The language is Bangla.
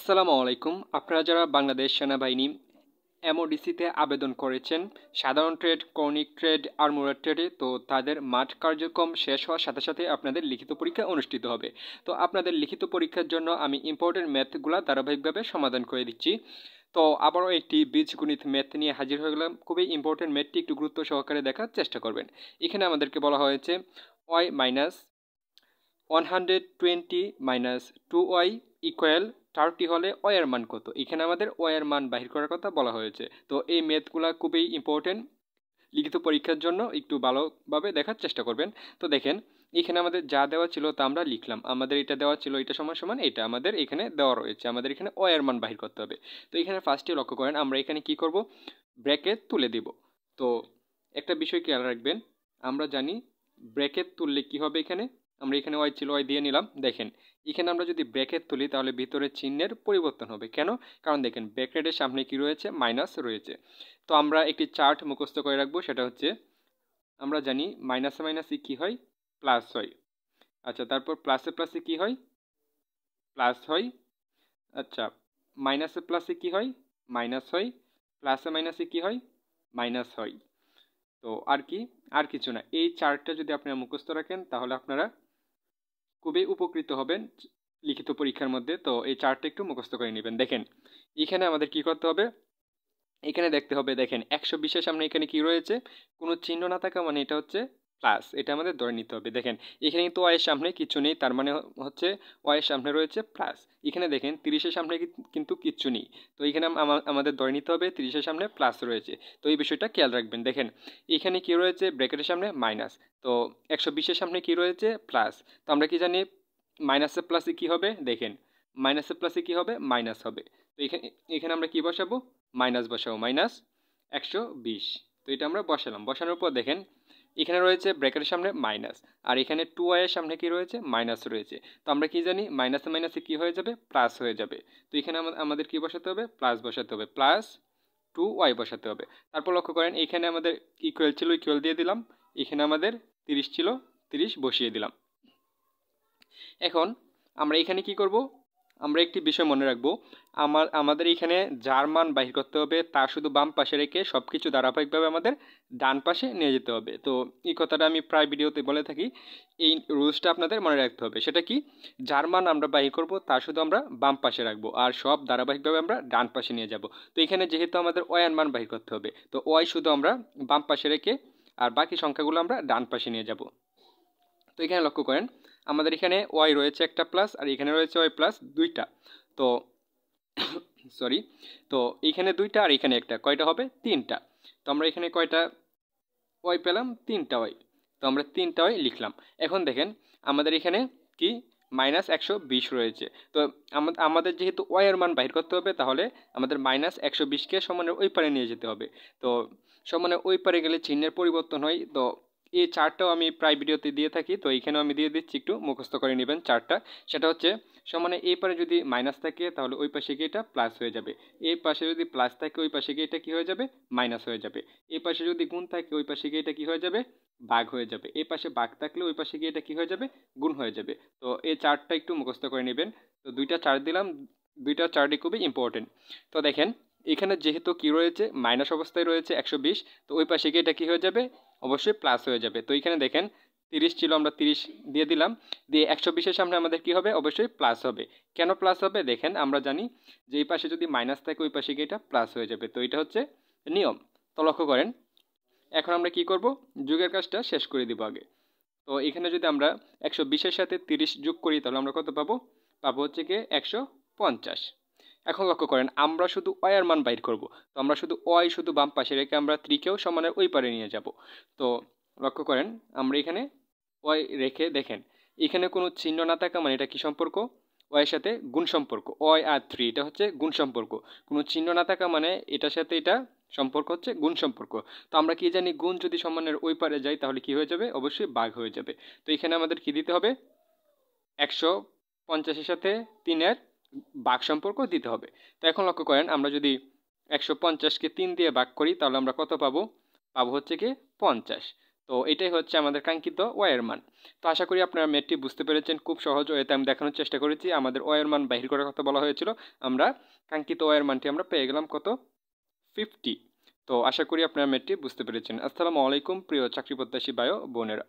আসসালামু আলাইকুম। আপনারা যারা বাংলাদেশ সেনাবাহিনী এমওডিসিতে আবেদন করেছেন সাধারণ ট্রেড, কৌণিক ট্রেড, আর্মুরার ট্রেডে, তো তাদের মাঠ কার্যক্রম শেষ হওয়ার সাথে সাথে আপনাদের লিখিত পরীক্ষা অনুষ্ঠিত হবে। তো আপনাদের লিখিত পরীক্ষার জন্য আমি ইম্পর্টেন্ট ম্যাথগুলো ধারাবাহিকভাবে সমাধান করে দিচ্ছি। তো আবারও একটি বীজগণিত ম্যাথ নিয়ে হাজির হয়ে গেলাম। খুবই ইম্পর্টেন্ট ম্যাথটি একটু গুরুত্ব সহকারে দেখার চেষ্টা করবেন। এখানে আমাদেরকে বলা হয়েছে Y minus 120 minus 2y equal 30 হলে ওয়াই এর মান কত। এখানে আমাদের ওয়াই এর মান বাহির করার কথা বলা হয়েছে। তো এই ম্যাথগুলো খুবই ইম্পর্টেন্ট, লিখিত পরীক্ষার জন্য একটু ভালোভাবে দেখার চেষ্টা করবেন। তো দেখেন, এখানে আমাদের যা দেওয়া ছিল তা আমরা লিখলাম। আমাদের এটা দেওয়া ছিল, এটা সমান সমান এটা আমাদের এখানে দেওয়া রয়েছে। আমাদের এখানে ওয়াই এর মান বাহির করতে হবে। তো এখানে ফার্স্টে লক্ষ্য করেন, আমরা এখানে কি করব, ব্র্যাকেট তুলে দিব। তো একটা বিষয় খেয়াল রাখবেন, আমরা জানি ব্র্যাকেট তুললে কি হবে, এখানে আমরা এখানে ওয়াই ছিল, ওয়াই দিয়ে নিলাম। দেখেন এখানে আমরা যদি ব্র্যাকেট তুলি তাহলে ভিতরে চিহ্নের পরিবর্তন হবে। কেন? কারণ দেখেন ব্র্যাকেটের সামনে কি রয়েছে, মাইনাস রয়েছে। তো আমরা একটি চার্ট মুখস্থ করে রাখবো, সেটা হচ্ছে আমরা জানি মাইনাসে মাইনাসে কি হয়, প্লাস হয়। আচ্ছা, তারপর প্লাসে প্লাসে কি হয়, প্লাস হয়। আচ্ছা, মাইনাসে প্লাসে কি হয়, মাইনাস হয়। প্লাসে মাইনাসে কি হয়, মাইনাস হয়। তো আর কি, আর কিছু না। এই চার্টটা যদি আপনারা মুখস্থ রাখেন তাহলে আপনারা খুবই উপকৃত হবেন লিখিত পরীক্ষার মধ্যে। তো এই চার্টটা একটু মুখস্থ করে নেবেন। দেখেন এখানে আমাদের কি করতে হবে, এখানে দেখতে হবে, দেখেন 120-এর সামনে এখানে কি রয়েছে, কোনো চিহ্ন না থাকা মানে এটা হচ্ছে প্লাস, এটা আমাদের ধরে নিতে হবে। দেখেন এখানে কিন্তু ওয়াইয়ের সামনে কিছু নেই, তার মানে হচ্ছে ওয়াইয়ের সামনে রয়েছে প্লাস। এখানে দেখেন 30-এর সামনে কিন্তু কিচ্ছু নেই, তো এখানে আমাদের ধরে নিতে হবে 30-এর সামনে প্লাস রয়েছে। তো এই বিষয়টা খেয়াল রাখবেন। দেখেন এখানে কি রয়েছে, ব্র্যাকেটের সামনে মাইনাস, তো 120-এর সামনে কি রয়েছে, প্লাস। তো আমরা কি জানি মাইনাসে প্লাসে কি হবে, দেখেন মাইনাসে প্লাসে কি হবে, মাইনাস হবে। তো এখানে এখানে আমরা কি বসাবো, মাইনাস বসাবো, মাইনাস 120। তো এটা আমরা বসালাম। বসানোর পর দেখেন এখানে রয়েছে ব্র্যাকেটের সামনে মাইনাস, আর এখানে 2y এর সামনে কি রয়েছে, মাইনাস রয়েছে। তো আমরা কি জানি মাইনাসে মাইনাসে কি হয়ে যাবে, প্লাস হয়ে যাবে। তো এখানে আমাদের কি বসাতে হবে, প্লাস বসাতে হবে, প্লাস 2y বসাতে হবে। তারপর লক্ষ্য করেন এখানে আমাদের ইকুয়াল ছিল, ইকুয়াল দিয়ে দিলাম। এখানে আমাদের 30 ছিল, 30 বসিয়ে দিলাম। এখন আমরা এখানে কি করব, আমরা একটি বিষয় মনে রাখবো, আমাদের এখানে যার মান বাহির করতে হবে তা শুধু বাম পাশে রেখে সব কিছু ধারাবাহিকভাবে আমাদের ডান পাশে নিয়ে যেতে হবে। তো এই কথাটা আমি প্রায় ভিডিওতে বলে থাকি, এই রুলসটা আপনাদের মনে রাখতে হবে। সেটা কি, যার মান আমরা বাহির করব তা শুধু আমরা বাম পাশে রাখবো, আর সব ধারাবাহিকভাবে আমরা ডান পাশে নিয়ে যাব। তো এখানে যেহেতু আমাদের ওয়াই মান বাহির করতে হবে, তো ওয়াই শুধু আমরা বাম পাশে রেখে আর বাকি সংখ্যাগুলো আমরা ডান পাশে নিয়ে যাব। তো এখানে লক্ষ্য করেন আমাদের এখানে ওয়াই রয়েছে একটা প্লাস, আর এখানে রয়েছে ওয়াই প্লাস দুইটা। তো সরি, তো এইখানে দুইটা আর এখানে একটা, কয়টা হবে, তিনটা। তো আমরা এখানে কয়টা ওয়াই পেলাম, তিনটা ওয়াই। তো আমরা তিনটা ওয়াই লিখলাম। এখন দেখেন আমাদের এখানে কি মাইনাস 120 রয়েছে। তো আমাদের যেহেতু ওয়াই এর মান বাহির করতে হবে, তাহলে আমাদের মাইনাস 120কে সমানের ওই পারে নিয়ে যেতে হবে। তো সমানের ওই পারে গেলে চিহ্নের পরিবর্তন হয়। তো এই চার্টটাও আমি প্রায় ভিডিওতে দিয়ে থাকি, তো এইখানেও আমি দিয়ে দিচ্ছি, একটু মুখস্থ করে নেবেন চার্টটা। সেটা হচ্ছে সমানে এই পারে যদি মাইনাস থাকে তাহলে ওই পাশে গিয়ে এটা প্লাস হয়ে যাবে। এই পাশে যদি প্লাস থাকে ওই পাশে গিয়ে এটা কী হয়ে যাবে, মাইনাস হয়ে যাবে। এই পাশে যদি গুণ থাকে ওই পাশে গিয়ে এটা কী হয়ে যাবে, ভাগ হয়ে যাবে। এই পাশে ভাগ থাকলে ওই পাশে গিয়ে এটা কী হয়ে যাবে, গুণ হয়ে যাবে। তো এই চার্টটা একটু মুখস্থ করে নেবেন। তো দুইটা চার্ট দিলাম, দুইটা চার্টই খুবই ইম্পর্টেন্ট। তো দেখেন এখানে যেহেতু কি রয়েছে, মাইনাস অবস্থায় রয়েছে 120, তো ওই পাশে গিয়ে এটা কী হয়ে যাবে, অবশ্যই প্লাস হয়ে যাবে। তো এখানে দেখেন 30 ছিল, আমরা 30 দিয়ে দিলাম, দিয়ে 120-এর সামনে আমাদের কি হবে, অবশ্যই প্লাস হবে। কেন প্লাস হবে, দেখেন আমরা জানি যে এই পাশে যদি মাইনাস থাকে ওই পাশে গিয়ে এটা প্লাস হয়ে যাবে। তো এটা হচ্ছে নিয়ম। তো লক্ষ্য করেন এখন আমরা কি করব, যোগের কাজটা শেষ করে দিব আগে। তো এখানে যদি আমরা 120-এর সাথে 30 যোগ করি তাহলে আমরা কত পাবো, পাবো হচ্ছে কি 150। এখন লক্ষ্য করেন আমরা শুধু ওয়াই এর মান বাইর করব। তো আমরা শুধু ওয়াই শুধু বাম পাশে রেখে আমরা 3কেও সমানের ওই পারে নিয়ে যাব। তো লক্ষ্য করেন আমরা এখানে ওয়াই রেখে দেখেন এখানে কোনো চিহ্ন না থাকা মানে এটা কি সম্পর্ক, ওয়াইয়ের সাথে গুণ সম্পর্ক। ওয়াই আর 3 এটা হচ্ছে গুণ সম্পর্ক। কোনো চিহ্ন না থাকা মানে এটার সাথে এটা সম্পর্ক হচ্ছে গুণ সম্পর্ক। তো আমরা কি জানি, গুণ যদি সমানের ওই পারে যায় তাহলে কি হয়ে যাবে, অবশ্যই ভাগ হয়ে যাবে। তো এখানে আমাদের কি দিতে হবে, 150-এর সাথে 3-এর ভাগ সম্পর্ক দিতে হবে। তো এখন লক্ষ্য করেন আমরা যদি 150-কে 3 দিয়ে ভাগ করি তাহলে আমরা কত পাবো, পাবো হচ্ছে কি 50। তো এটাই হচ্ছে আমাদের কাঙ্ক্ষিত ওয়াইয়ের মান। তো আশা করি আপনারা ম্যাথটি বুঝতে পেরেছেন। খুব সহজ ওয়েতে আমি দেখানোর চেষ্টা করেছি। আমাদের ওয়াইয়ের মান বাহির করার কথা বলা হয়েছিল, আমরা কাঙ্ক্ষিত ওয়াইয়ের মানটি আমরা পেয়ে গেলাম কত, 50। তো আশা করি আপনারা ম্যাথটি বুঝতে পেরেছেন। আসসালামু আলাইকুম প্রিয় চাকরি প্রত্যাশী ভাই ও বোনেরা।